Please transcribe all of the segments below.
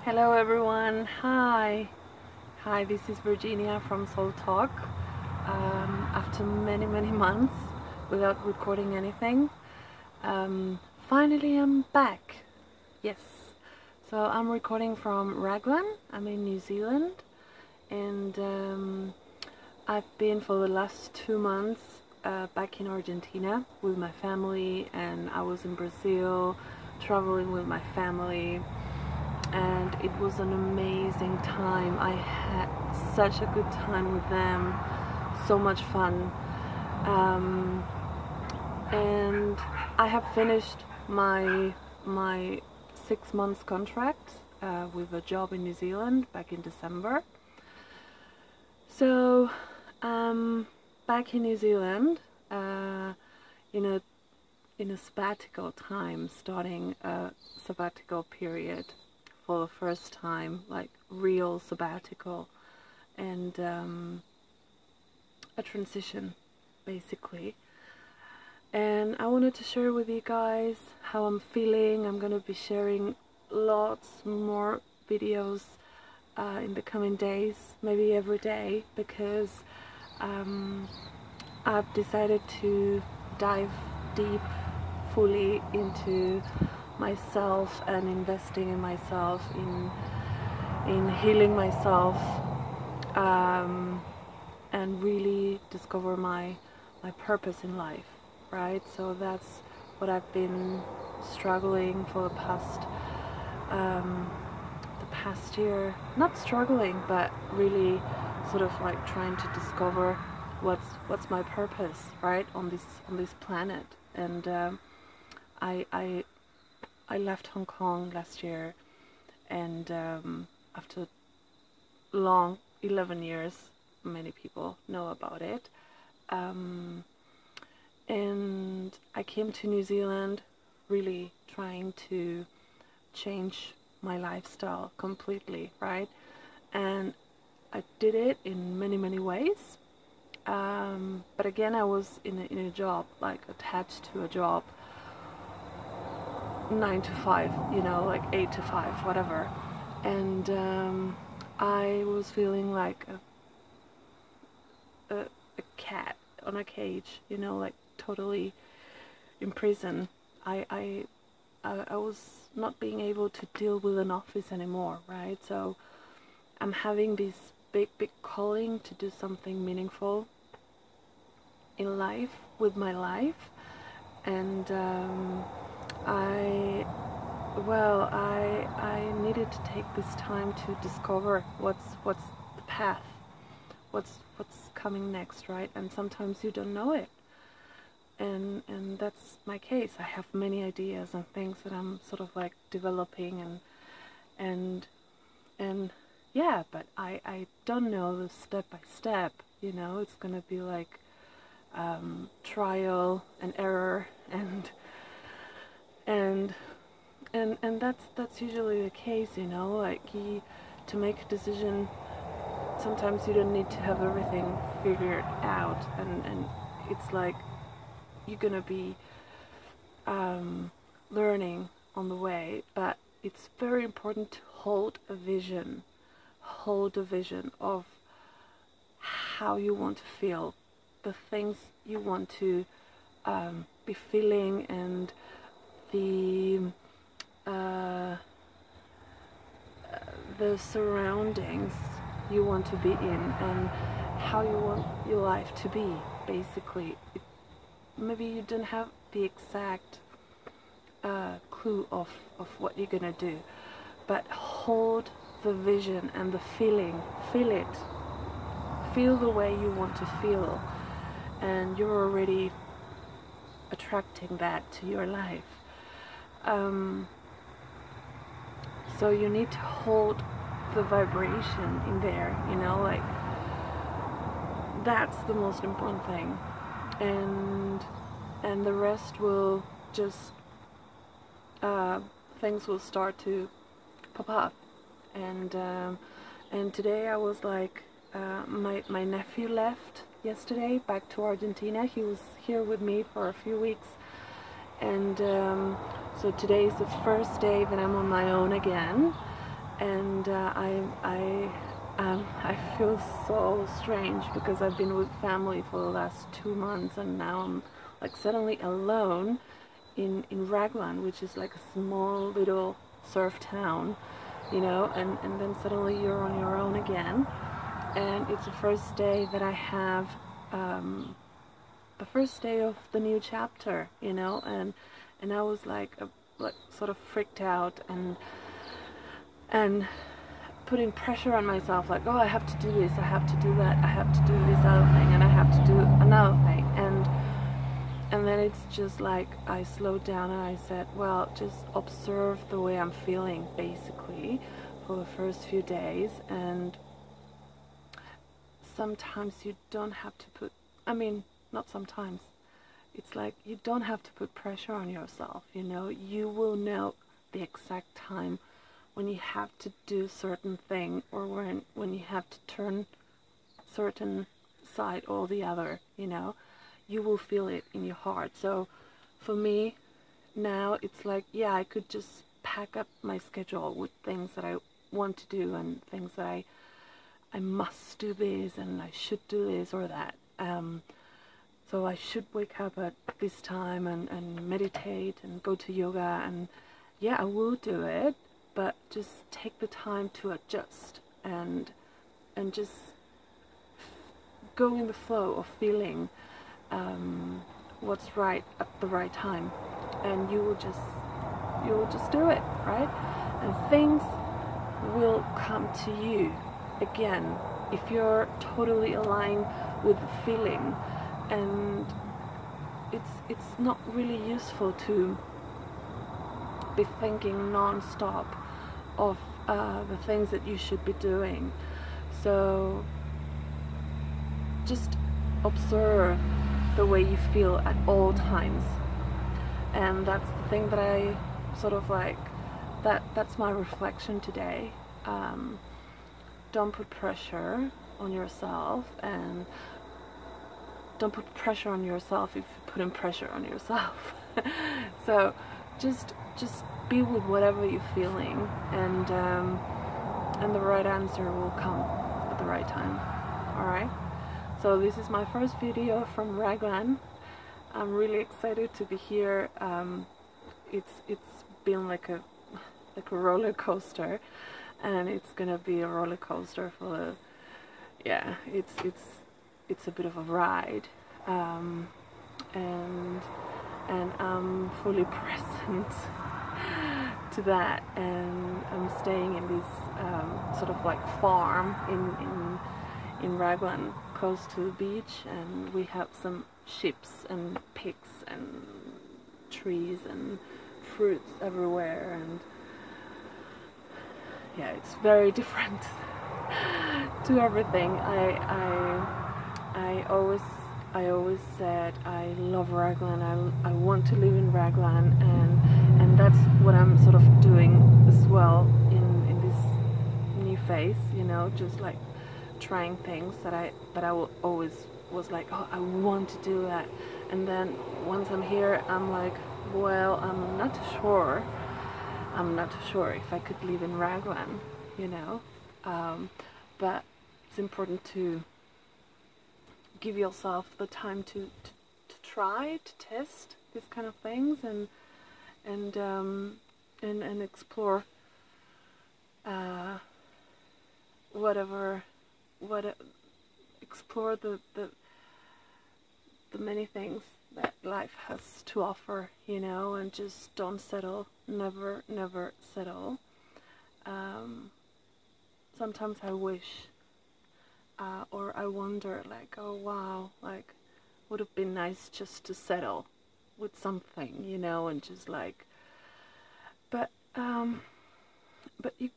Hello everyone, hi! Hi, this is Virginia from Soul Talk. After many months without recording anything, finally I'm back. Yes, so I'm recording from Raglan. I'm in New Zealand, and I've been for the last 2 months back in Argentina with my family, and I was in Brazil traveling with my family. And it was an amazing time. I had such a good time with them, so much fun, and I have finished my 6 months contract with a job in New Zealand back in December. So back in New Zealand, in a sabbatical time, starting a sabbatical period for the first time, like real sabbatical, and a transition basically. And I wanted to share with you guys how I'm feeling. I'm gonna be sharing lots more videos in the coming days, maybe every day, because I've decided to dive deep fully into myself and investing in myself, in healing myself, and really discover my purpose in life, right? So that's what I've been struggling for the past year. Not struggling, but really sort of like trying to discover what's my purpose, right, on this planet. And I left Hong Kong last year, and after long 11 years, many people know about it, and I came to New Zealand really trying to change my lifestyle completely, right? And I did it in many ways, but again I was in a job, like attached to a job, 9 to 5, like 8 to 5, whatever. And I was feeling like a cat on a cage, like totally in prison. I was not being able to deal with an office anymore, right? So I'm having this big calling to do something meaningful in life, with my life. And I needed to take this time to discover what's the path, what's coming next, right? And sometimes you don't know it, and that's my case. I have many ideas and things that I'm sort of like developing, and yeah, but I don't know the step by step. It's gonna be like trial and error, and that's usually the case, like to make a decision, sometimes you don't need to have everything figured out, and it's like you're gonna be learning on the way. But it's very important to hold a vision of how you want to feel, the things you want to be feeling, and the surroundings you want to be in, and how you want your life to be, basically. Maybe you don't have the exact clue of what you're gonna do, but hold the vision and the feeling, feel the way you want to feel, and you're already attracting that to your life. So you need to hold the vibration in there, like that's the most important thing, and the rest will just things will start to pop up. And today I was like, my nephew left yesterday back to Argentina. He was here with me for a few weeks, and so today is the first day that I'm on my own again, and I feel so strange because I've been with family for the last 2 months, and now I'm like suddenly alone in Raglan, which is like a small little surf town, you know, and then suddenly you're on your own again. And it's the first day that I have the first day of the new chapter, you know, and I was like sort of freaked out and putting pressure on myself, like, oh, I have to do this, I have to do that, I have to do this other thing, and I have to do another thing, and then it's just like I slowed down and I said, well, just observe the way I'm feeling basically for the first few days. And sometimes you don't have to put, I mean, not sometimes, it's like you don't have to put pressure on yourself, you know. You will know the exact time when you have to do certain thing, or when you have to turn certain side or the other, you know. You will feel it in your heart. So for me now it's like, yeah, I could just pack up my schedule with things that I want to do and things that I must do this and I should do this or that. So I should wake up at this time and meditate and go to yoga, and yeah, I will do it, but just take the time to adjust and just go in the flow of feeling what's right at the right time, and you will just do it, right? And things will come to you again if you're totally aligned with the feeling. And it's not really useful to be thinking non-stop of the things that you should be doing. So just observe the way you feel at all times, and that's the thing that I sort of like, that's my reflection today. Don't put pressure on yourself, and don't put pressure on yourself if you're putting pressure on yourself. So just be with whatever you're feeling, and the right answer will come at the right time. Alright? So this is my first video from Raglan. I'm really excited to be here. It's been like a roller coaster, and it's gonna be a roller coaster for the, yeah, it's a bit of a ride, and I'm fully present to that, and I'm staying in this sort of like farm in Raglan, close to the beach, and we have some sheep and pigs and trees and fruits everywhere, and yeah, it's very different to everything. I always said I love Raglan. I want to live in Raglan, and that's what I'm sort of doing as well in this new phase, you know, just like trying things that I always was like, oh, I want to do that, and then once I'm here, I'm like, well, I'm not sure if I could live in Raglan, you know, but it's important to give yourself the time to try to test these kind of things, and explore explore the many things that life has to offer, you know, and just don't settle. Never settle. Sometimes I wish, or I wonder, like, oh wow, like, would have been nice just to settle with something, you know, and just like, but you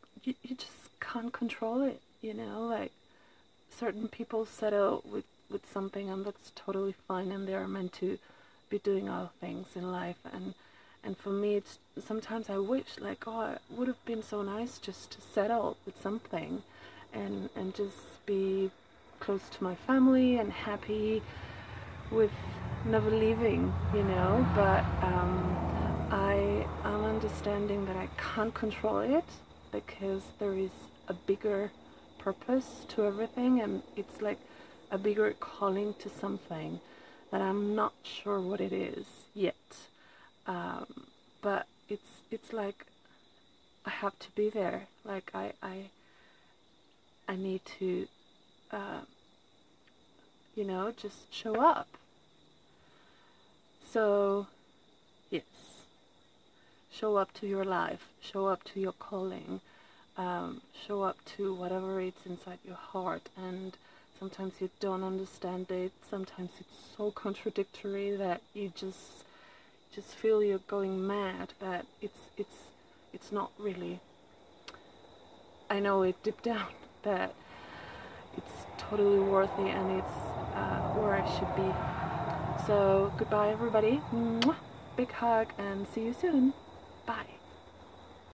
just can't control it, you know. Like, certain people settle with something, and that's totally fine, and they're meant to be doing other things in life, and for me, it's sometimes I wish, like, oh, it would have been so nice just to settle with something, and just be close to my family and happy with never leaving, you know. But I'm understanding that I can't control it, because there is a bigger purpose to everything, and it's like a bigger calling to something that I'm not sure what it is yet. But it's like I have to be there. Like I need to you know, just show up. So yes, show up to your life, show up to your calling, show up to whatever it's inside your heart. And sometimes you don't understand it, sometimes it's so contradictory that you just feel you're going mad, but it's not really. I know it deep down that it's totally worthy, and it's where I should be. So goodbye everybody, big hug, and see you soon. Bye.